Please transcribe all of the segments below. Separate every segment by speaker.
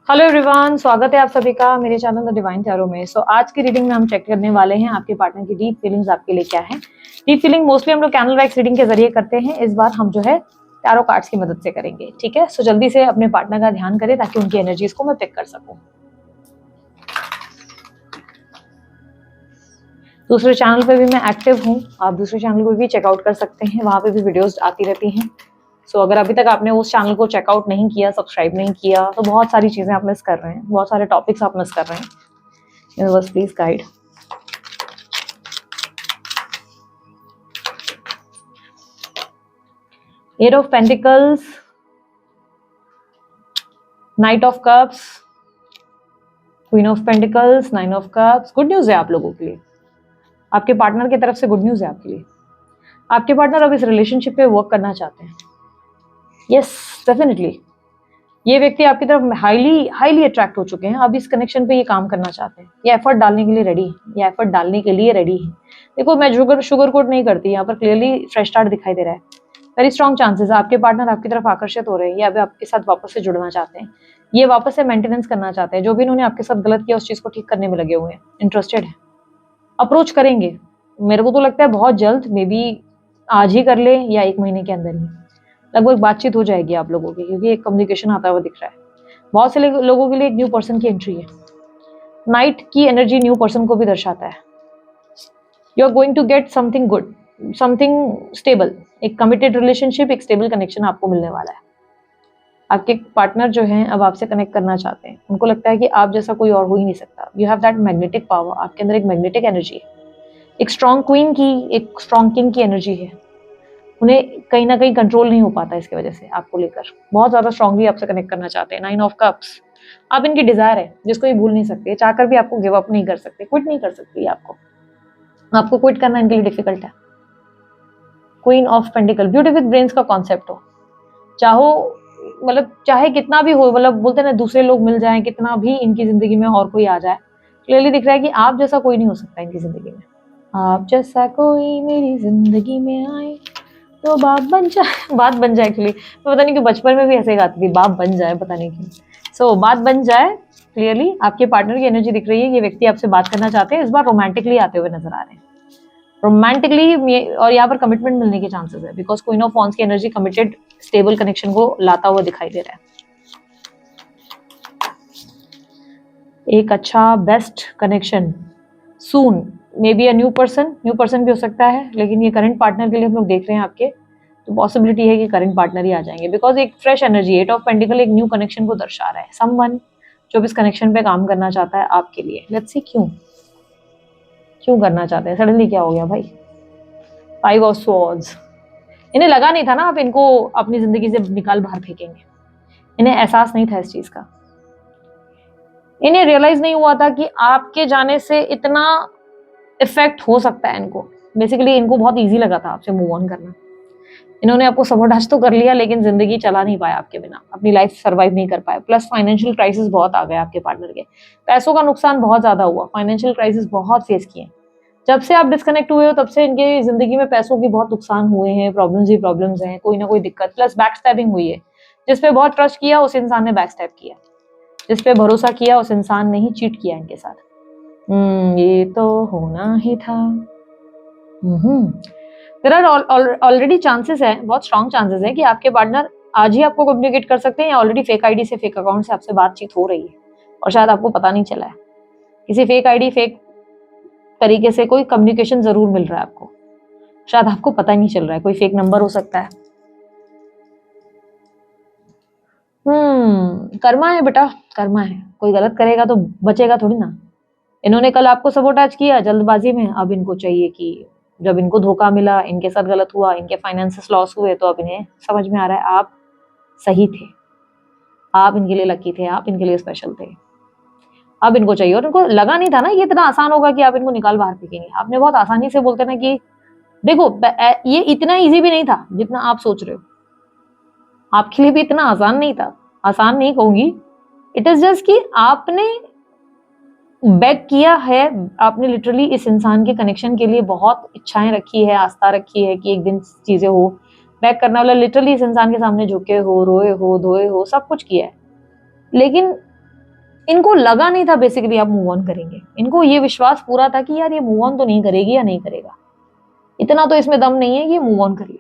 Speaker 1: Hello everyone, स्वागत है आप सभी का मेरे चैनल द डिवाइन टैरो में। आज की रीडिंग में हम चेक करने वाले हैं आपके पार्टनर की डीप फीलिंग्स आपके लिए क्या है। डीप फीलिंग मोस्टली हम लोग कैंडल लाइट रीडिंग के जरिए करते हैं। इस बार हम जो है टैरो कार्ड्स की मदद से करेंगे। ठीक है, सो जल्दी से अपने पार्टनर का ध्यान करें ताकि उनकी एनर्जीज को मैं पिक कर सकूं। दूसरे चैनल पे भी मैं एक्टिव हूँ, आप दूसरे चैनल को भी चेकआउट कर सकते हैं, वहां पे भी वीडियोस आती रहती हैं। अगर अभी तक आपने उस चैनल को चेकआउट नहीं किया, सब्सक्राइब नहीं किया, तो बहुत सारी चीजें आप मिस कर रहे हैं, बहुत सारे टॉपिक्स आप मिस कर रहे हैं। Universe please guide. Eight of pentacles, knight of cups, queen of pentacles, nine of cups. Good news है आप लोगों के लिए, आपके पार्टनर की तरफ से गुड न्यूज है आपके लिए। आपके पार्टनर अब इस रिलेशनशिप पे वर्क करना चाहते हैं। यस, डेफिनेटली ये व्यक्ति आपकी तरफ हाईली हाईली अट्रैक्ट हो चुके हैं। अब इस कनेक्शन पे ये काम करना चाहते हैं, ये एफर्ट डालने के लिए रेडी है, ये एफर्ट डालने के लिए रेडी है। देखो, मैं शुगर कोट नहीं करती, यहाँ पर क्लियरली फ्रेश स्टार्ट दिखाई दे रहा है। वेरी स्ट्रॉन्ग चांसेस है आपके पार्टनर आपकी तरफ आकर्षित हो रहे हैं, ये अभी आपके साथ वापस से जुड़ना चाहते हैं, ये वापस से मेंटेनेंस करना चाहते हैं। जो भी इन्होंने आपके साथ गलत किया उस चीज को ठीक करने में लगे हुए हैं, इंटरेस्टेड है, अप्रोच करेंगे। मेरे को तो लगता है बहुत जल्द, मे बी आज ही कर ले या 1 महीने के अंदर ही लगभग बातचीत हो जाएगी आप लोगों की, क्योंकि एक कम्युनिकेशन आता हुआ दिख रहा है। बहुत से लोगों के लिए एक न्यू पर्सन की एंट्री है। नाइट की एनर्जी न्यू पर्सन को भी दर्शाता है। You are going to get something good, something stable, एक कमिटेड रिलेशनशिप, एक स्टेबल कनेक्शन आपको मिलने वाला है। आपके पार्टनर जो हैं अब आपसे कनेक्ट करना चाहते हैं, उनको लगता है कि आप जैसा कोई और हो ही नहीं सकता। You have that magnetic power, आपके अंदर एक मैग्नेटिक एनर्जी है, एक स्ट्रॉन्ग क्वीन की, एक स्ट्रॉन्ग किंग की एनर्जी है। उन्हें कहीं ना कहीं कंट्रोल नहीं हो पाता इसकी वजह से, आपको लेकर बहुत ज्यादा स्ट्रांगली आपसे कनेक्ट करना चाहते हैं। नाइन ऑफ कप्स, आप इनकी डिजायर है जिसको ये भूल नहीं सकते, चाहकर भी आपको गिव अप नहीं कर सकते, क्विट नहीं कर सकती। आपको क्विट करना इनके लिए डिफिकल्ट है। Queen of pentacle, beauty with brains का कॉन्सेप्ट हो, चाहो मतलब चाहे कितना भी हो, मतलब बोलते हैं ना दूसरे लोग मिल जाएं, कितना भी इनकी जिंदगी में और कोई आ जाए, क्लियरली दिख रहा है कि आप जैसा कोई नहीं हो सकता इनकी जिंदगी में। आप जैसा कोई मेरी जिंदगी में आए तो बाप बन जाए, बात बन जाए। एक्चुअली मैं पता नहीं क्यों बचपन में भी ऐसे गाती थी, बाप बन जाए, पता नहीं क्यों। बात बन जाए। क्लियरली आपके पार्टनर की एनर्जी दिख रही है, ये व्यक्ति आपसे बात करना चाहते हैं, इस बार रोमांटिकली आते हुए नजर आ रहे हैं, रोमांटिकली। और यहाँ पर कमिटमेंट मिलने के चांसेस है, बिकॉज क्वीन ऑफ वॉन्ड्स की एनर्जी कमिटेड स्टेबल कनेक्शन को लाता हुआ दिखाई दे रहा है। एक अच्छा best connection soon, may be a new person भी हो सकता है, लेकिन ये करंट पार्टनर के लिए हम लोग देख रहे हैं आपके, तो पॉसिबिलिटी है कि करंट पार्टनर ही आ जाएंगे, बिकॉज एक fresh energy, eight of pentacle एक न्यू कनेक्शन को दर्शा रहा है। समवन जो इस कनेक्शन पे काम करना चाहता है आपके लिए। लेट्स सी क्यों करना चाहते हैं, सडनली क्या हो गया भाई। फाइव ऑफ स्वॉर्ड्स, इन्हें लगा नहीं था ना आप इनको अपनी जिंदगी से निकाल बाहर फेंकेंगे, इन्हें एहसास नहीं था इस चीज का, इन्हें रियलाइज नहीं हुआ था कि आपके जाने से इतना इफेक्ट हो सकता है इनको। बेसिकली इनको बहुत इजी लगा था आपसे मूव ऑन करना, इन्होंने आपको सबोटाज तो कर लिया, लेकिन जिंदगी चला नहीं पाया आपके बिना, अपनी लाइफ सर्वाइव नहीं कर पाए। प्लस फाइनेंशियल क्राइसिस बहुत आ गए आपके पार्टनर के, पैसों का नुकसान बहुत ज्यादा हुआ, फाइनेंशियल क्राइसिस बहुत फेस किए। जब से आप डिस्कनेक्ट हुए हो तब से इनके जिंदगी में पैसों की बहुत नुकसान हुए हैं, प्रॉब्लम्स ही प्रॉब्लम्स हैं, कोई ना कोई दिक्कत। प्लस बैक स्टैबिंग हुई है, जिसपे बहुत ट्रस्ट किया उस इंसान ने बैक स्टैब किया, जिसपे भरोसा किया उस इंसान ने ही चीट किया इनके साथ। ये तो होना ही था। देयर आर ऑलरेडी चांसेस है, बहुत स्ट्रॉन्ग चांसेस है कि आपके पार्टनर आज ही आपको कम्युनिकेट कर सकते हैं, या ऑलरेडी फेक आईडी से, फेक अकाउंट से आपसे बातचीत हो रही है और शायद आपको पता नहीं चला है। किसी फेक आईडी, फेक तरीके से कोई कम्युनिकेशन जरूर मिल रहा है आपको, शायद आपको पता ही नहीं चल रहा है, कोई फेक नंबर हो सकता है। कर्मा है बेटा, कर्मा है, कोई गलत करेगा तो बचेगा थोड़ी ना। इन्होंने कल आपको सबोटाज किया जल्दबाजी में, अब इनको चाहिए कि जब इनको धोखा मिला, इनके साथ गलत हुआ, इनके फाइनेंसेस लॉस हुए, तो अब इन्हें समझ में आ रहा है आप सही थे, आप इनके लिए लकी थे, आप इनके लिए स्पेशल थे। अब इनको चाहिए, और इनको लगा नहीं था ना ये इतना आसान होगा कि आप इनको निकाल बाहर फेंकेंगे। आपने बहुत आसानी से बोलते ना कि देखो ये इतना इजी भी नहीं था जितना आप सोच रहे हो, आपके लिए भी इतना आसान नहीं था, आसान नहीं कहूंगी। इट इज जस्ट कि आपने बैक किया है, आपने लिटरली इस इंसान के कनेक्शन के लिए बहुत इच्छाएं रखी है, आस्था रखी है कि एक दिन चीजें हो। बैक करना वाला लिटरली इस इंसान के सामने झुके हो, रोए हो, धोए हो, सब कुछ किया है, लेकिन इनको लगा नहीं था बेसिकली आप मूव ऑन करेंगे, इनको ये विश्वास पूरा था कि यार ये मूव ऑन तो नहीं करेगी या नहीं करेगा, इतना तो इसमें दम नहीं है कि ये मूव ऑन कर ले।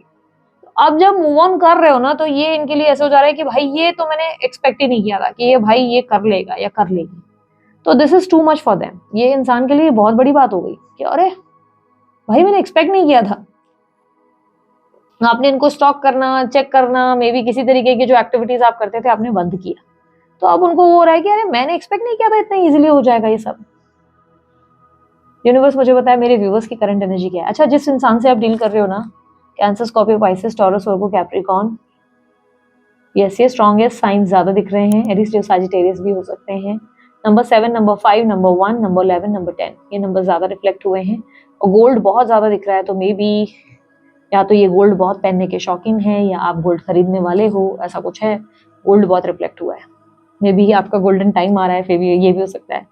Speaker 1: अब जब मूव ऑन कर रहे हो ना, तो ये इनके लिए ऐसे हो जा रहा है कि भाई ये तो मैंने एक्सपेक्ट ही नहीं किया था कि ये भाई ये कर लेगा या कर लेगी। तो this is too much for them. ये इंसान के लिए बहुत बड़ी बात हो गई कि अरे भाई मैंने एक्सपेक्ट नहीं किया था। आपने इनको स्टॉक करना, चेक करना, मे बी किसी तरीके की जो एक्टिविटीज आप करते थे आपने बंद किया, तो अब उनको वो हो रहा है कि अरे मैंने एक्सपेक्ट नहीं किया था इतना इजीली हो जाएगा ये सब। यूनिवर्स मुझे बताया मेरे व्यूवर्स की करंट एनर्जी क्या है। अच्छा, जिस इंसान से आप डील कर रहे हो ना, कैंसर, स्कॉर्पियो, पाइसेस, टॉरस, वर्गो, कैप्रिकॉर्न, यस ये स्ट्रॉन्गेस्ट साइंस ज्यादा दिख रहे हैं। एरीज, लियो, सजिटेरियस भी हो सकते हैं। Number 7, number 5, number 1, number 11, number 10, ये नंबर ज्यादा रिफ्लेक्ट हुए हैं। और गोल्ड बहुत ज्यादा दिख रहा है, तो मे बी या तो ये गोल्ड बहुत पहनने के शौकीन है या आप गोल्ड खरीदने वाले हो, ऐसा कुछ है। गोल्ड बहुत रिफ्लेक्ट हुआ है, मे बी आपका गोल्डन टाइम आ रहा है, फिर भी ये भी हो सकता है।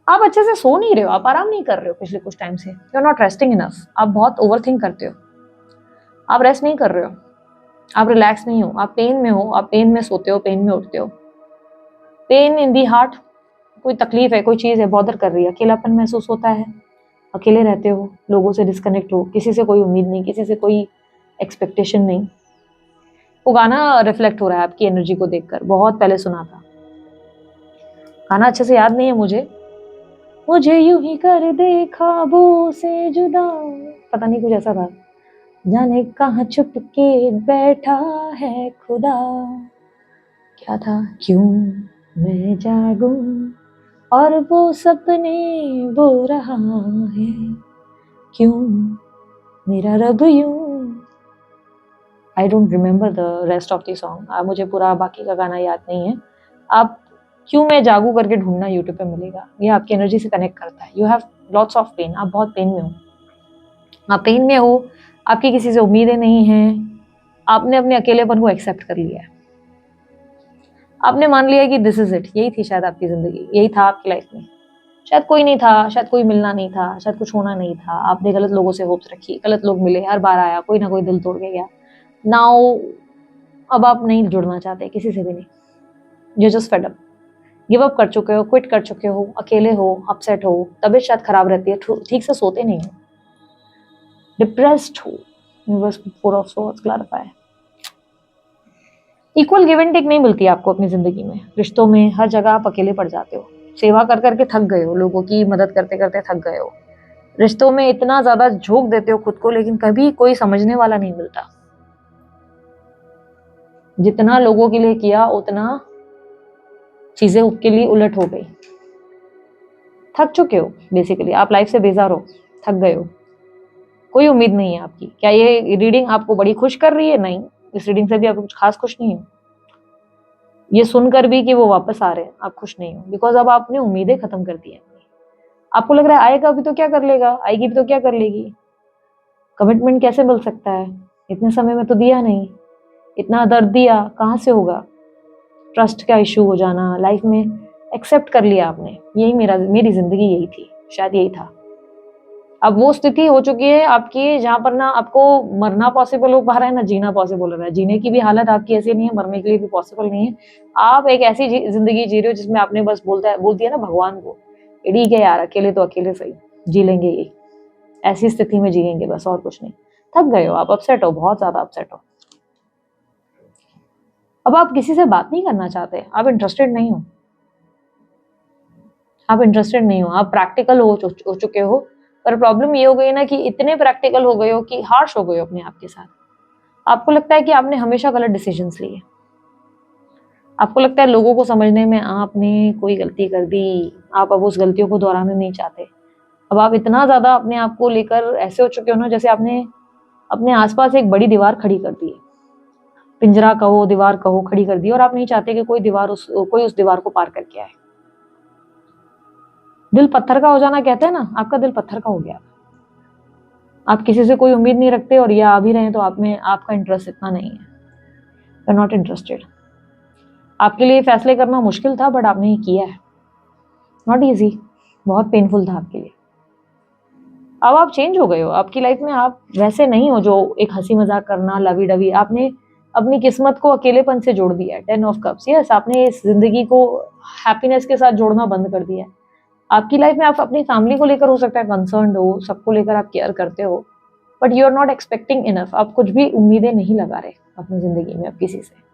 Speaker 1: आप अच्छे से सो नहीं रहे हो, आप आराम नहीं कर रहे हो पिछले कुछ टाइम से। You are not resting enough, आप बहुत ओवर थिंक करते हो, आप रेस्ट नहीं कर रहे हो, आप रिलैक्स नहीं हो, आप पेन में हो, आप पेन में सोते हो, पेन में उठते हो। पेन इन दी हार्ट, कोई तकलीफ है, कोई चीज है बॉदर कर रही है, अकेलापन महसूस होता है, अकेले रहते हो, लोगों से डिस्कनेक्ट हो, किसी से कोई उम्मीद नहीं, किसी से कोई एक्सपेक्टेशन नहीं। वो गाना रिफ्लेक्ट हो रहा है आपकी एनर्जी को देखकर, बहुत पहले सुना था गाना, अच्छे से याद नहीं है मुझे यूं ही कर दे ख्वाबों से जुदा, पता नहीं कुछ ऐसा था। जाने कहाँ छुप के बैठा है खुदा, क्या था, क्यों मैं जागूं और वो सपने वो रहा है, क्यों मेरा रब यूं। I don't remember the rest of the song, मुझे पूरा बाकी का गाना याद नहीं है। आप क्यों मैं जागू करके ढूंढना यूट्यूब पे मिलेगा, ये आपकी एनर्जी से कनेक्ट करता है। You have lots of pain, आप बहुत पेन में हो, आप पेन में हो, आपकी किसी से उम्मीदें नहीं हैं, आपने अपने अकेलेपन को एक्सेप्ट कर लिया है, आपने मान लिया कि दिस इज इट, यही थी शायद आपकी जिंदगी, यही था आपकी लाइफ में। शायद कोई नहीं था, शायद कोई मिलना नहीं था, शायद कुछ होना नहीं था, आपने गलत लोगों से होप्स रखी, गलत लोग मिले, हर बार आया कोई ना कोई दिल तोड़ के गया। नाउ अब आप नहीं जुड़ना चाहते किसी से भी नहीं, you just fed up, give up कर चुके हो, क्विट कर चुके हो, अकेले हो, अपसेट हो, तबीयत शायद खराब रहती है, ठीक से सोते नहीं हो, डिप्रेस्ड हो। Universe 4 of swords clarify. Equal give and take नहीं मिलती आपको अपनी जिंदगी में, रिश्तों में हर जगह आप अकेले पड़ जाते हो, सेवा कर करके थक गए हो, लोगों की मदद करते करते थक गए हो, रिश्तों में इतना ज्यादा झोंक देते हो खुद को, लेकिन कभी कोई समझने वाला नहीं मिलता। जितना लोगों के लिए किया उतना चीजें उसके लिए उलट हो गई, थक चुके हो बेसिकली, आप लाइफ से बेजार हो, थक गए हो, कोई उम्मीद नहीं है आपकी। क्या ये रीडिंग आपको बड़ी खुश कर रही है? नहीं, इस रीडिंग से भी आप कुछ खास खुश नहीं हो। ये सुनकर भी कि वो वापस आ रहे हैं, आप खुश नहीं हो, बिकॉज अब आपने उम्मीदें खत्म कर दी है। आपको लग रहा है आएगा भी तो क्या कर लेगा, आएगी भी तो क्या कर लेगी, कमिटमेंट कैसे मिल सकता है, इतने समय में तो दिया नहीं, इतना दर्द दिया कहाँ से होगा, ट्रस्ट का इशू हो जाना लाइफ में, एक्सेप्ट कर लिया आपने, यही मेरी जिंदगी यही थी, शायद यही था। अब वो स्थिति हो चुकी है आपकी जहां पर ना आपको मरना पॉसिबल हो पा रहा है ना जीना पॉसिबल हो रहा है। जीने की भी हालत आपकी ऐसी नहीं है, मरने के लिए भी पॉसिबल नहीं है। आप एक ऐसी जिंदगी जी रहे हो जिसमें आपने बस बोल दिया ना भगवान को, ठीक है यार अकेले तो अकेले सही, जी लेंगे, ये ऐसी स्थिति में जिएंगे बस, और कुछ नहीं। थक गए हो आप, अपसेट हो, बहुत ज्यादा अपसेट हो। अब आप किसी से बात नहीं करना चाहते, आप इंटरेस्टेड नहीं हो, आप प्रैक्टिकल हो चुके हो। पर प्रॉब्लम ये हो गई ना कि इतने प्रैक्टिकल हो गए हो कि हार्श हो गए हो अपने आप के साथ। आपको लगता है कि आपने हमेशा गलत डिसीजंस लिए, आपको लगता है लोगों को समझने में आपने कोई गलती कर दी, आप अब उस गलतियों को दोहराना नहीं चाहते। अब आप इतना ज्यादा अपने आप को लेकर ऐसे हो चुके हो ना जैसे आपने अपने आसपास एक बड़ी दीवार खड़ी कर दी है, पिंजरा कहो दीवार कहो खड़ी कर दी, और आप नहीं चाहते कि कोई उस दीवार को पार करके आए। दिल पत्थर का हो जाना कहते हैं ना, आपका दिल पत्थर का हो गया। आप किसी से कोई उम्मीद नहीं रखते, और या आ भी रहे हैं तो आप में आपका इंटरेस्ट इतना नहीं है, यू आर नॉट इंटरेस्टेड। आपके लिए फैसले करना मुश्किल था बट आपने ये किया है, नॉट इजी, बहुत पेनफुल था आपके लिए। अब आप चेंज हो गए हो, आपकी लाइफ में आप वैसे नहीं हो जो एक हंसी मजाक करना लवी डवी, आपने अपनी किस्मत को अकेलेपन से जोड़ दिया है। 10 ऑफ कप्स, यस, आपने इस जिंदगी को हैप्पीनेस के साथ जोड़ना बंद कर दिया है। आपकी लाइफ में आप अपनी फैमिली को लेकर हो सकता है कंसर्न्ड हो, सबको लेकर आप केयर करते हो, but you are not expecting enough. आप कुछ भी उम्मीदें नहीं लगा रहे अपनी जिंदगी में अब किसी से।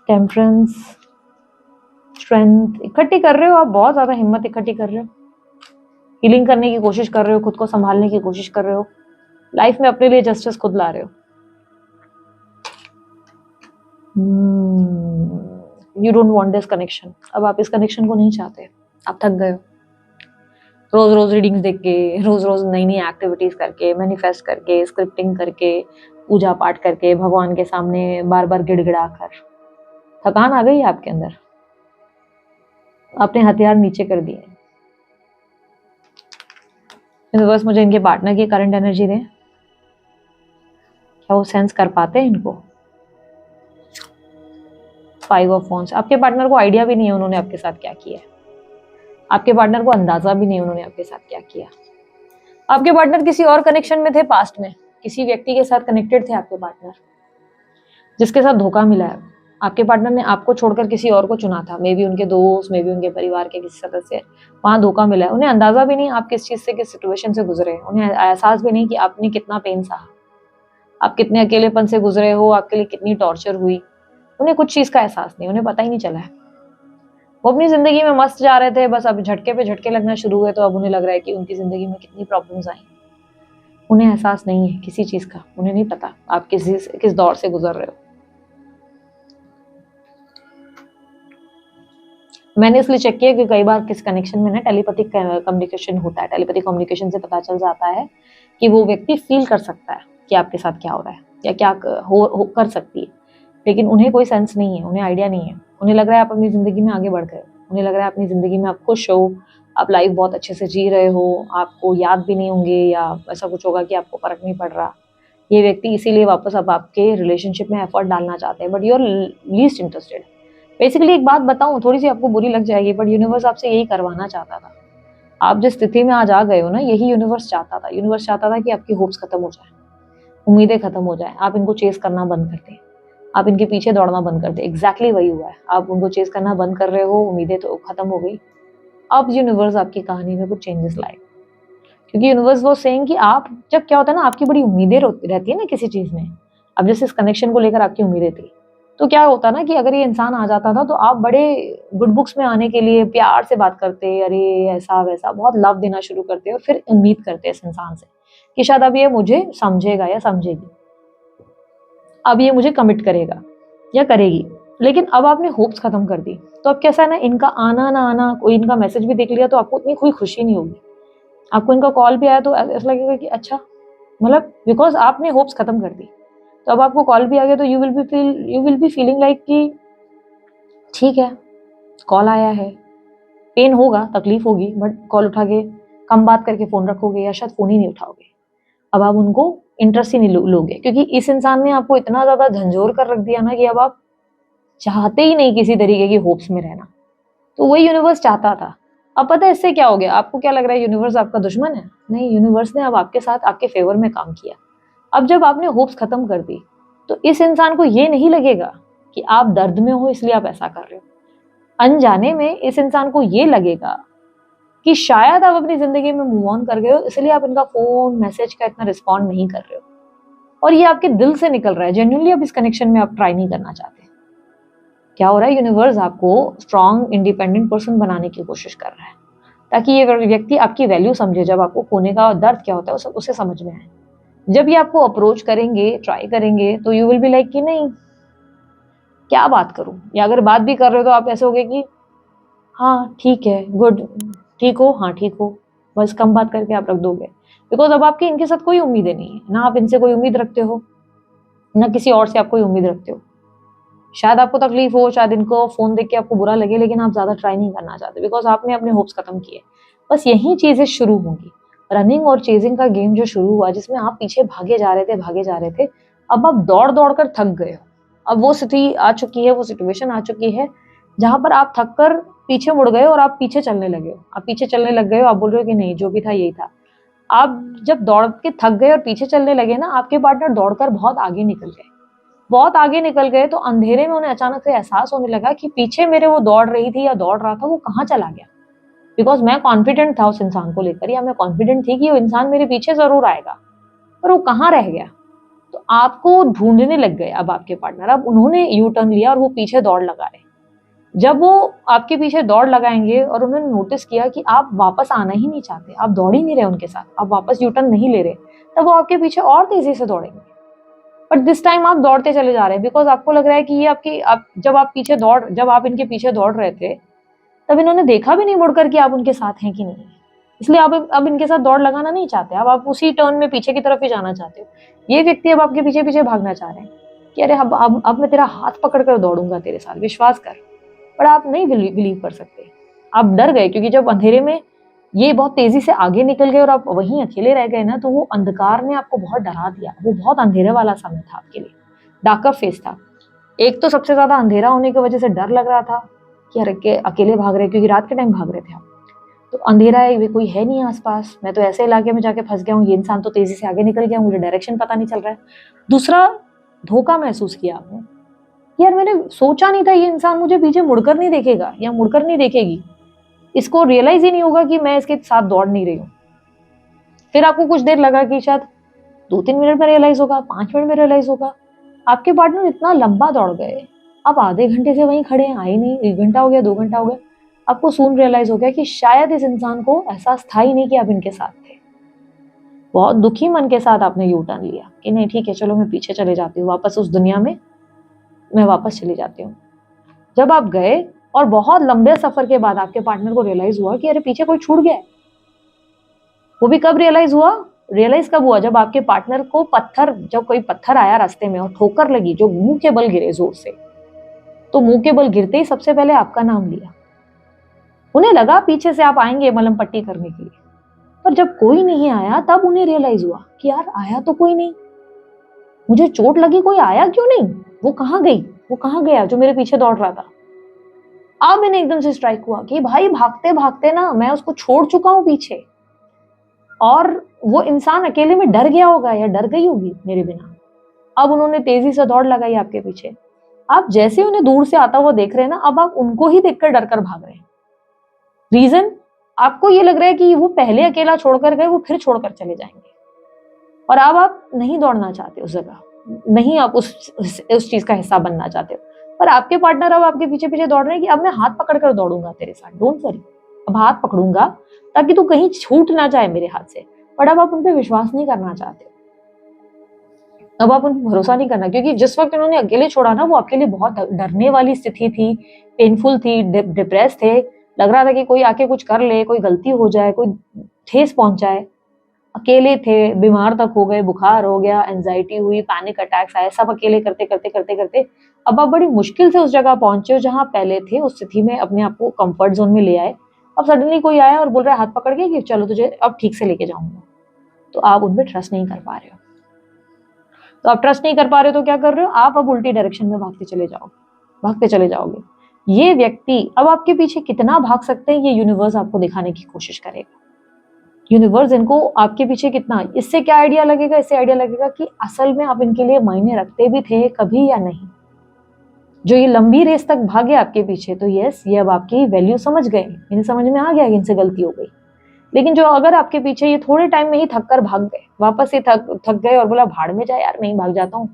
Speaker 1: टेम्परेंस, स्ट्रेंथ इकट्ठी कर रहे हो आप, बहुत ज्यादा हिम्मत इकट्ठी कर रहे हो, हीलिंग करने की कोशिश कर रहे हो, खुद को संभालने की कोशिश कर रहे हो, लाइफ में अपने लिए जस्टिस खुद ला रहे हो। You don't want this connection. अब आप इस कनेक्शन को नहीं चाहते, आप थक गए हो रोज रोज रीडिंग्स देख के, रोज रोज नई नई एक्टिविटीज करके, मैनिफेस्ट करके, स्क्रिप्टिंग करके, पूजा पाठ करके, भगवान के सामने बार बार गिड़गिड़ा कर थकान आ गई है आपके अंदर, आपने हथियार नीचे कर दिए। यूनिवर्स मुझे इनके पार्टनर की करंट एनर्जी दे, क्या वो सेंस कर पाते हैं इनको? 5 ऑफ वांड्स, आपके पार्टनर को आइडिया भी नहीं है उन्होंने आपके साथ क्या किया है, आपके पार्टनर को अंदाजा भी नहीं उन्होंने आपके साथ क्या किया। आपके पार्टनर किसी और कनेक्शन में थे, पास्ट में किसी व्यक्ति के साथ कनेक्टेड थे आपके पार्टनर, जिसके साथ धोखा मिला है। आपके पार्टनर ने आपको छोड़कर किसी और को चुना था, मे बी उनके दोस्त, मे बी उनके परिवार के किसी सदस्य, वहां धोखा मिला है। उन्हें अंदाजा भी नहीं आप किस चीज से, किस सिचुएशन से गुजरे, उन्हें एहसास भी नहीं कि आपने कितना पेन सहा, आप कितने अकेलेपन से गुजरे हो, आपके लिए कितनी टॉर्चर हुई। उन्हें कुछ चीज का एहसास नहीं, उन्हें पता ही नहीं चला है। वो अपनी जिंदगी में मस्त जा रहे थे, बस अब झटके पे झटके लगना शुरू हुए, तो अब उन्हें लग रहा है कि उनकी जिंदगी में कितनी प्रॉब्लम्स आई। उन्हें एहसास नहीं है किसी चीज का, उन्हें नहीं पता आप किस दौर से गुजर रहे हो। मैंने इसलिए चेक किया कि कई बार किस कनेक्शन में ना टेलीपैथिक कम्युनिकेशन होता है। टेलीपैथिक कम्युनिकेशन से पता चल जाता है कि वो व्यक्ति फील कर सकता है कि आपके साथ क्या हो रहा है या क्या कर सकती है, लेकिन उन्हें कोई सेंस नहीं है, उन्हें आइडिया नहीं है। उन्हें लग रहा है आप अपनी जिंदगी में आगे बढ़ गए, उन्हें लग रहा है अपनी जिंदगी में आप खुश हो, आप लाइफ बहुत अच्छे से जी रहे हो, आपको याद भी नहीं होंगे या ऐसा कुछ होगा कि आपको फर्क नहीं पड़ रहा। ये व्यक्ति इसीलिए वापस अब आपके रिलेशनशिप में एफर्ट डालना चाहते हैं, but you are least interested. Basically एक बात बताऊं, थोड़ी सी आपको बुरी लग जाएगी, बट यूनिवर्स आपसे यही करवाना चाहता था। आप जिस स्थिति में आज आ गए हो ना, यही यूनिवर्स चाहता था। यूनिवर्स चाहता था कि आपकी होप्स खत्म हो जाए, उम्मीदें खत्म हो जाए, आप इनको चेस करना बंद कर दें, आप इनके पीछे दौड़ना बंद कर दें। एग्जैक्टली वही हुआ है, आप उनको चेस करना बंद कर रहे हो, उम्मीदें तो खत्म हो गई। अब यूनिवर्स आपकी कहानी में कुछ चेंजेस लाए, क्योंकि यूनिवर्स वो सेइंग कि आप जब क्या होता है ना, आपकी बड़ी उम्मीदें रहती है ना किसी चीज में। अब जैसे इस कनेक्शन को लेकर आपकी उम्मीदें थी, तो क्या होता ना कि अगर ये इंसान आ जाता था तो आप बड़े गुड बुक्स में आने के लिए प्यार से बात करते, अरे ऐसा वैसा, बहुत लव देना शुरू करते और फिर उम्मीद करते इस इंसान से कि शायद अब ये मुझे समझेगा या समझेगी, अब ये मुझे कमिट करेगा या करेगी। लेकिन अब आपने होप्स खत्म कर दी, तो अब कैसा है ना, इनका आना ना आना, कोई इनका मैसेज भी देख लिया तो आपको इतनी कोई खुशी नहीं होगी। आपको इनका कॉल भी आया तो ऐसा लगेगा कि अच्छा, मतलब बिकॉज आपने होप्स खत्म कर दी, तो अब आपको कॉल भी आ गया तो you will be feeling like कि ठीक है, कॉल आया है, पेन होगा, तकलीफ होगी, बट कॉल उठा के कम बात करके फोन रखोगे या शायद फोन ही नहीं उठाओगे। अब आप उनको इंटरेस्ट ही नहीं लोगे, क्योंकि इस इंसान ने आपको इतना ज्यादा झंझोर कर रख दिया ना कि अब आप चाहते ही नहीं किसी तरीके की होप्स में रहना। तो वही यूनिवर्स चाहता था। अब पता है इससे क्या हो गया? आपको क्या लग रहा है यूनिवर्स आपका दुश्मन है? नहीं, यूनिवर्स ने अब आपके साथ आपके फेवर में काम किया। अब जब आपने होप्स खत्म कर दी, तो इस इंसान को ये नहीं लगेगा कि आप दर्द में हो इसलिए आप ऐसा कर रहे हो। अनजाने में इस इंसान को ये लगेगा कि शायद आप अपनी जिंदगी में मूव ऑन कर गए हो, इसलिए आप इनका फोन मैसेज का इतना रिस्पॉन्ड नहीं कर रहे हो, और ये आपके दिल से निकल रहा है। जेन्युइनली अब इस कनेक्शन में आप ट्राई नहीं करना चाहते। क्या हो रहा है, यूनिवर्स आपको स्ट्रॉन्ग इंडिपेंडेंट पर्सन बनाने की कोशिश कर रहा है, ताकि ये व्यक्ति आपकी वैल्यू समझे। जब आपको खोने का दर्द क्या होता है उसे समझ में आए। जब ये आपको अप्रोच करेंगे, ट्राई करेंगे, तो यू विल बी लाइक कि नहीं, क्या बात करूं, या अगर बात भी कर रहे हो तो आप ऐसे होगे कि हाँ ठीक है, गुड, ठीक हो, हाँ ठीक हो, बस कम बात करके आप रख दोगे। बिकॉज अब आपकी इनके साथ कोई उम्मीदें नहीं है ना, आप इनसे कोई उम्मीद रखते हो ना किसी और से आप कोई उम्मीद रखते हो। शायद आपको तकलीफ हो, शायद इनको फोन देख के आपको बुरा लगे, लेकिन आप ज्यादा ट्राई नहीं करना चाहते, बिकॉज आपने अपने होप्स खत्म किए। बस यही चीजें शुरू होंगी। रनिंग और चेजिंग का गेम जो शुरू हुआ, जिसमें आप पीछे भागे जा रहे थे, अब आप दौड़ दौड़ कर थक गए हो। अब वो स्थिति आ चुकी है, वो सिचुएशन आ चुकी है जहां पर आप थक कर पीछे मुड़ गए और आप पीछे चलने लगे हो, आप पीछे चलने लग गए हो, आप बोल रहे हो कि नहीं जो भी था यही था। आप जब दौड़ के थक गए और पीछे चलने लगे ना, आपके पार्टनर दौड़कर बहुत आगे निकल गए, बहुत आगे निकल गए, तो अंधेरे में उन्हें अचानक से एहसास होने लगा कि पीछे मेरे वो दौड़ रही थी या दौड़ रहा था वो कहाँ चला गया। बिकॉज मैं कॉन्फिडेंट था उस इंसान को लेकर, या मैं कॉन्फिडेंट थी कि वो इंसान मेरे पीछे जरूर आएगा, पर वो कहाँ रह गया। तो आपको ढूंढने लग गए अब आपके पार्टनर, अब उन्होंने यू टर्न लिया और वो पीछे दौड़ लगा रहे। जब वो आपके पीछे दौड़ लगाएंगे और उन्होंने नोटिस किया कि आप वापस आना ही नहीं चाहते, आप दौड़ ही नहीं रहे उनके साथ, आप वापस यू टर्न नहीं ले रहे, तब वो आपके पीछे और तेजी से दौड़ेंगे। बट दिस टाइम आप दौड़ते चले जा रहे हैं, बिकॉज आपको लग रहा है कि ये जब आप इनके पीछे दौड़ रहे थे, तब इन्होंने देखा भी नहीं मुड़कर कि आप उनके साथ हैं कि नहीं, इसलिए आप अब इनके साथ दौड़ लगाना नहीं चाहते, अब आप उसी टर्न में पीछे की तरफ ही जाना चाहते हो। ये व्यक्ति अब आपके पीछे पीछे भागना चाह रहे हैं कि अरे अब मैं तेरा हाथ पकड़ कर दौड़ूंगा तेरे साथ, विश्वास कर। पर आप नहीं बिलीव कर सकते, आप डर गए, क्योंकि जब अंधेरे में ये बहुत तेजी से आगे निकल गए और आप वहीं अकेले रह गए ना, तो वो अंधकार ने आपको बहुत डरा दिया। वो बहुत अंधेरे वाला समय था आपके लिए, डार्कर फेस था। एक तो सबसे ज्यादा अंधेरा होने की वजह से डर लग रहा था कि अरे के अकेले भाग रहे, क्योंकि रात के टाइम भाग रहे थे आप, तो अंधेरा है, कोई है नहीं आसपास, मैं तो ऐसे इलाके में जाके फंस गया हूँ, ये इंसान तो तेजी से आगे निकल गया, मुझे डायरेक्शन पता नहीं चल रहा है। दूसरा, धोखा महसूस किया आपने, यार मैंने सोचा नहीं था ये इंसान मुझे पीछे मुड़कर नहीं देखेगा या मुड़कर नहीं देखेगी, इसको रियलाइज ही नहीं होगा कि मैं इसके साथ दौड़ नहीं रही हूँ। फिर आपको कुछ देर लगा कि शायद 2-3 मिनट में रियलाइज होगा, 5 मिनट में रियलाइज होगा। आपके पार्टनर इतना लंबा दौड़ गए, आप आधे घंटे से वहीं खड़े हैं, आए नहीं, 1 घंटा हो गया, 2 घंटा हो गया, आपको सून रियलाइज हो गया कि शायद इस इंसान को एहसास था ही नहीं कि आप इनके साथ थे। बहुत दुखी मन के साथ आपने यू टर्न लिया कि नहीं ठीक है, चलो मैं पीछे चले जाती हूँ, वापस उस दुनिया में मैं वापस चली जाती हूँ। जब आप गए और बहुत लंबे सफर के बाद आपके पार्टनर को रियलाइज हुआ कि अरे पीछे कोई छूट गया है। वो भी कब रियलाइज हुआ, रियलाइज कब हुआ, जब आपके पार्टनर को जब कोई पत्थर आया रास्ते में और ठोकर लगी, जो मुंह के बल गिरे जोर से, तो मुंह के बल गिरते ही सबसे पहले आपका नाम लिया। उन्हें लगा पीछे से आप आएंगे मलहम पट्टी करने के लिए, पर जब कोई नहीं आया तब उन्हें रियलाइज हुआ कि यार आया तो कोई नहीं, मुझे चोट लगी, कोई आया क्यों नहीं, वो कहाँ गई, वो कहाँ गया जो मेरे पीछे दौड़ रहा था। अब इन्हें एकदम से स्ट्राइक हुआ कि भाई भागते भागते ना मैं उसको छोड़ चुका हूं पीछे, और वो इंसान अकेले में डर गया होगा या डर गई होगी मेरे बिना। अब उन्होंने तेजी से दौड़ लगाई आपके पीछे। आप जैसे उन्हें दूर से आता हुआ देख रहे हैं ना, अब आप उनको ही देखकर डर कर भाग रहे हैं। रीजन, आपको ये लग रहा है कि वो पहले अकेला छोड़कर गए, वो फिर छोड़कर चले जाएंगे, और अब आप नहीं दौड़ना चाहते उस जगह, नहीं आप उस चीज का हिस्सा बनना चाहते हो। पर आपके पार्टनर अब आपके पीछे पीछे दौड़ रहे हैं कि अब मैं हाथ पकड़कर दौड़ूंगा तेरे साथ, डोंट वरी, अब हाथ पकड़ूंगा ताकि तू कहीं छूट ना जाए मेरे हाथ से। पर अब आप उन पर विश्वास नहीं करना चाहते, अब आप उन पर भरोसा नहीं करना, क्योंकि जिस वक्त उन्होंने अकेले छोड़ा ना, वो आपके लिए बहुत डरने वाली स्थिति थी, पेनफुल थी, डिप्रेस थे, लग रहा था कि कोई आके कुछ कर ले, कोई गलती हो जाए, कोई ठेस पहुंचाए। अकेले थे, बीमार तक हो गए, बुखार हो गया, एंजाइटी हुई, पैनिक अटैक्स आए, सब अकेले करते करते करते करते अब आप बड़ी मुश्किल से उस जगह पहुंचे हो जहां पहले थे, उस स्थिति में अपने आप को कंफर्ट जोन में ले आए। अब सडनली कोई आया और बोल रहा है हाथ पकड़ के कि चलो तुझे अब ठीक से लेके जाऊंगा, तो आप उन पर ट्रस्ट नहीं कर पा रहे हो। तो आप ट्रस्ट नहीं कर पा रहे हो तो क्या कर रहे हो, आप अब उल्टी डायरेक्शन में भागते चले जाओगे, भागते चले जाओगे। ये व्यक्ति अब आपके पीछे कितना भाग सकते हैं, ये यूनिवर्स आपको दिखाने की कोशिश करेगा। यूनिवर्स इनको आपके पीछे कितना, इससे क्या आइडिया लगेगा, इससे आइडिया लगेगा कि असल में आप इनके लिए मायने रखते भी थे कभी या नहीं। जो ये लंबी रेस तक भागे आपके पीछे, तो यस ये अब आपकी वैल्यू समझ गए, इन्हें समझ में आ गया कि इनसे गलती हो गई। लेकिन जो अगर आपके पीछे ये थोड़े टाइम में ही थक कर भाग गए, वापस से थक गए और बोला भाड़ में जाए यार, मैं ही भाग जाता हूँ,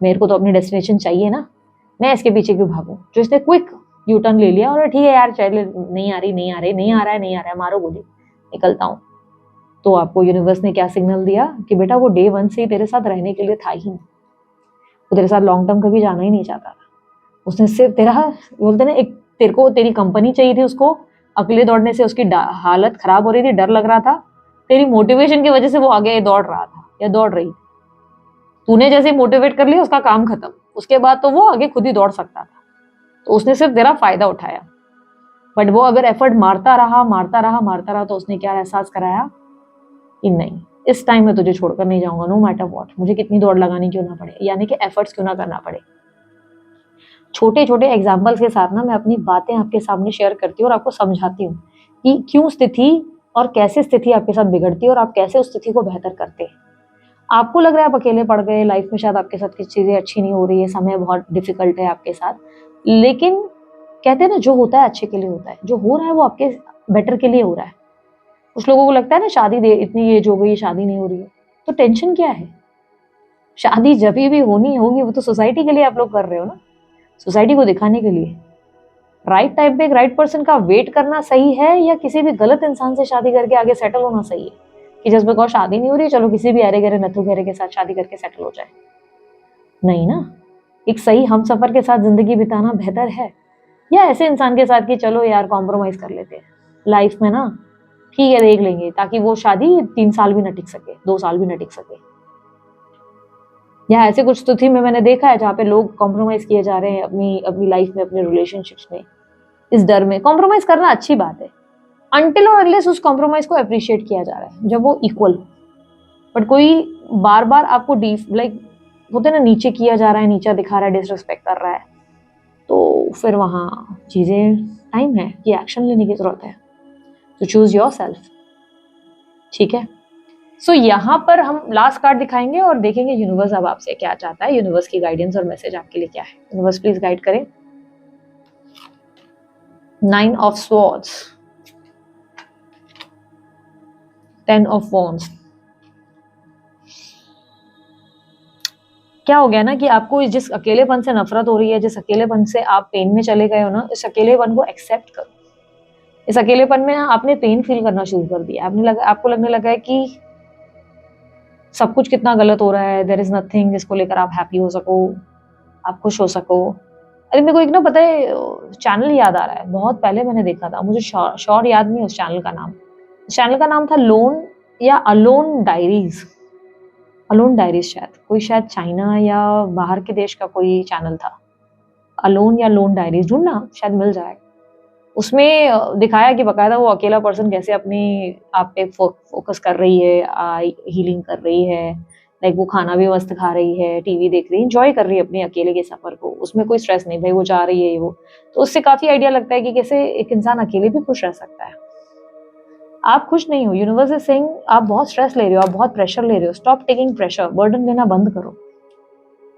Speaker 1: मेरे को तो अपनी डेस्टिनेशन चाहिए ना, मैं इसके पीछे क्यों भागूं। जो इसने क्विक यू टर्न ले लिया और ठीक है यार चल, नहीं आ रही, नहीं आ रही, नहीं आ रहा है, नहीं आ रहा है, मारो गोली, निकलता हूँ। तो आपको यूनिवर्स ने क्या सिग्नल दिया कि बेटा वो डे 1 से ही तेरे साथ रहने के लिए था ही नहीं, वो तेरे साथ लॉन्ग टर्म कभी जाना ही नहीं चाहता था। उसने सिर्फ तेरा, बोलते ना, एक तेरे को तेरी कंपनी चाहिए थी, उसको अकेले दौड़ने से उसकी हालत खराब हो रही थी, डर लग रहा था, तेरी मोटिवेशन की वजह से वो आगे दौड़ रहा था या दौड़ रही थी। तूने जैसे मोटिवेट कर लिया उसका काम खत्म, उसके बाद तो वो आगे खुद ही दौड़ सकता था, तो उसने सिर्फ तेरा फायदा उठाया। बट वो अगर एफर्ट मारता रहा मारता रहा मारता रहा, तो उसने क्या एहसास कराया कि नहीं, इस टाइम में तुझे छोड़कर नहीं जाऊंगा, नो मैटर व्हाट, मुझे कितनी दौड़ लगानी क्यों ना पड़े, यानी कि एफर्ट्स क्यों ना करना पड़े। छोटे छोटे एग्जाम्पल्स के साथ ना मैं अपनी बातें आपके सामने शेयर करती हूँ और आपको समझाती हूँ कि क्यों स्थिति और कैसे स्थिति आपके साथ बिगड़ती है और आप कैसे उस स्थिति को बेहतर करते हैं। आपको लग रहा है आप अकेले पड़ गए, लाइफ में शायद आपके साथ कुछ चीज़ें अच्छी नहीं हो रही है, समय बहुत डिफिकल्ट है आपके साथ, लेकिन कहते हैं ना जो होता है अच्छे के लिए होता है, जो हो रहा है वो आपके बेटर के लिए हो रहा है। कुछ लोगों को लगता है ना शादी दे इतनी एज हो गई शादी नहीं हो रही है, तो टेंशन क्या है? शादी जब भी होनी होगी वो तो सोसाइटी के लिए आप लोग कर रहे हो ना, सोसाइटी को दिखाने के लिए। राइट टाइम पे एक राइट पर्सन का वेट करना सही है या किसी भी गलत इंसान से शादी करके आगे सेटल होना सही है कि जस्ट बिकॉज शादी नहीं हो रही चलो किसी भी अरे गहरे नथु गहरे के साथ शादी करके सेटल हो जाए? नहीं ना। एक सही हम सफर के साथ जिंदगी बिताना बेहतर है या ऐसे इंसान के साथ कि चलो यार कॉम्प्रोमाइज कर लेते हैं लाइफ में ना, ठीक है देख लेंगे, ताकि वो शादी 3 साल भी ना टिक सके, 2 साल भी ना टिक सके। या ऐसे कुछ स्थिति में मैंने देखा है जहाँ पे लोग कॉम्प्रोमाइज किए जा रहे हैं अपनी अपनी लाइफ में, अपने रिलेशनशिप्स में, इस डर में। कॉम्प्रोमाइज करना अच्छी बात है अनटिल और अनलेस उस कॉम्प्रोमाइज को अप्रिशिएट किया जा रहा है, जब वो इक्वल हो। बट कोई बार बार आपको लाइक होते ना नीचे किया जा रहा है, नीचा दिखा रहा है, डिसरिस्पेक्ट कर रहा है, तो फिर वहाँ चीज़ें टाइम है कि एक्शन लेने की जरूरत है। तो चूज योर सेल्फ, ठीक है। सो यहाँ पर हम लास्ट कार्ड दिखाएंगे और देखेंगे यूनिवर्स अब आपसे क्या चाहता है, यूनिवर्स की गाइडेंस और मैसेज आपके लिए क्या है। यूनिवर्स प्लीज गाइड करें। 9 ऑफ स्वॉर्ड्स, 10 ऑफ वॉन्ड्स। क्या हो गया ना कि आपको जिस अकेलेपन से नफरत हो रही है, जिस अकेलेपन से आप पेन में चले गए हो ना, इस अकेलेपन को एक्सेप्ट करो। इस अकेलेपन में आपने पेन फील करना शुरू कर दिया, आपको लगने लगा है कि सब कुछ कितना गलत हो रहा है, देयर इज नथिंग जिसको लेकर आप हैप्पी हो सको, आप खुश हो सको। अरे मेरे को एक ना पता है चैनल याद आ रहा है, बहुत पहले मैंने देखा था, मुझे श्योर याद नहीं उस चैनल का नाम। उस चैनल का नाम था लोन या अलोन डायरीज, अलोन डायरीज शायद, कोई शायद चाइना या बाहर के देश का कोई चैनल था। अलोन या लोन डायरीज ढूंढना शायद मिल जाएगा। उसमें दिखाया कि बकायदा वो अकेला पर्सन कैसे अपने आप पे फोकस कर रही है, हीलिंग कर रही है, लाइक वो खाना भी मस्त खा रही है, टीवी देख रही है, एंजॉय कर रही है अपने अकेले के सफर को, उसमें कोई स्ट्रेस नहीं, भाई वो जा रही है वो। तो उससे काफी आइडिया लगता है कि कैसे एक इंसान अकेले भी खुश रह सकता है। आप खुश नहीं हो, यूनिवर्स इज सेइंग आप बहुत स्ट्रेस ले रहे हो, आप बहुत प्रेशर ले रहे हो, स्टॉप टेकिंग प्रेशर, बर्डन लेना बंद करो,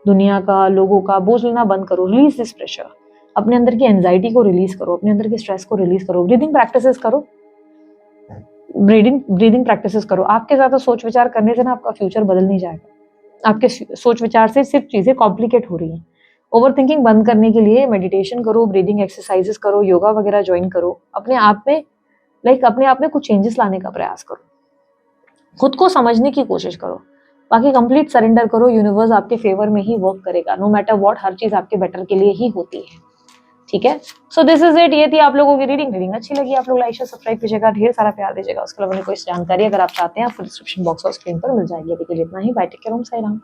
Speaker 1: दुनिया का, लोगों का बोझ लेना बंद करो, रिलीज दिस प्रेशर। अपने अंदर की एंजाइटी को रिलीज करो, अपने अंदर के स्ट्रेस को रिलीज करो, ब्रीदिंग प्रैक्टिसेस करो, ब्रीदिंग प्रैक्टिसेस करो। आपके ज्यादा सोच विचार करने से ना आपका फ्यूचर बदल नहीं जाएगा, आपके सोच विचार से सिर्फ चीजें कॉम्प्लिकेट हो रही हैं। ओवर थिंकिंग बंद करने के लिए मेडिटेशन करो, ब्रीदिंग एक्सरसाइजेस करो, योगा वगैरह ज्वाइन करो, अपने आप में अपने आप में कुछ चेंजेस लाने का प्रयास करो, खुद को समझने की कोशिश करो, बाकी कंप्लीट सरेंडर करो। यूनिवर्स आपके फेवर में ही वर्क करेगा, नो मैटर व्हाट, हर चीज आपके बेटर के लिए ही होती है, ठीक है। सो दिस इज इट, ये थी आप लोगों की रीडिंग अच्छी लगी आप लोग लाइक शेयर सब्सक्राइब कीजिएगा, ढेर सारा प्यार दीजिएगा। उसके अलावा कोई जानकारी अगर आप चाहते हैं आपको डिस्क्रिप्शन बॉक्स और स्क्रीन पर मिल जाएगी। अभी के लिए इतना ही, बाय, टेक केयर, ओम साई राम।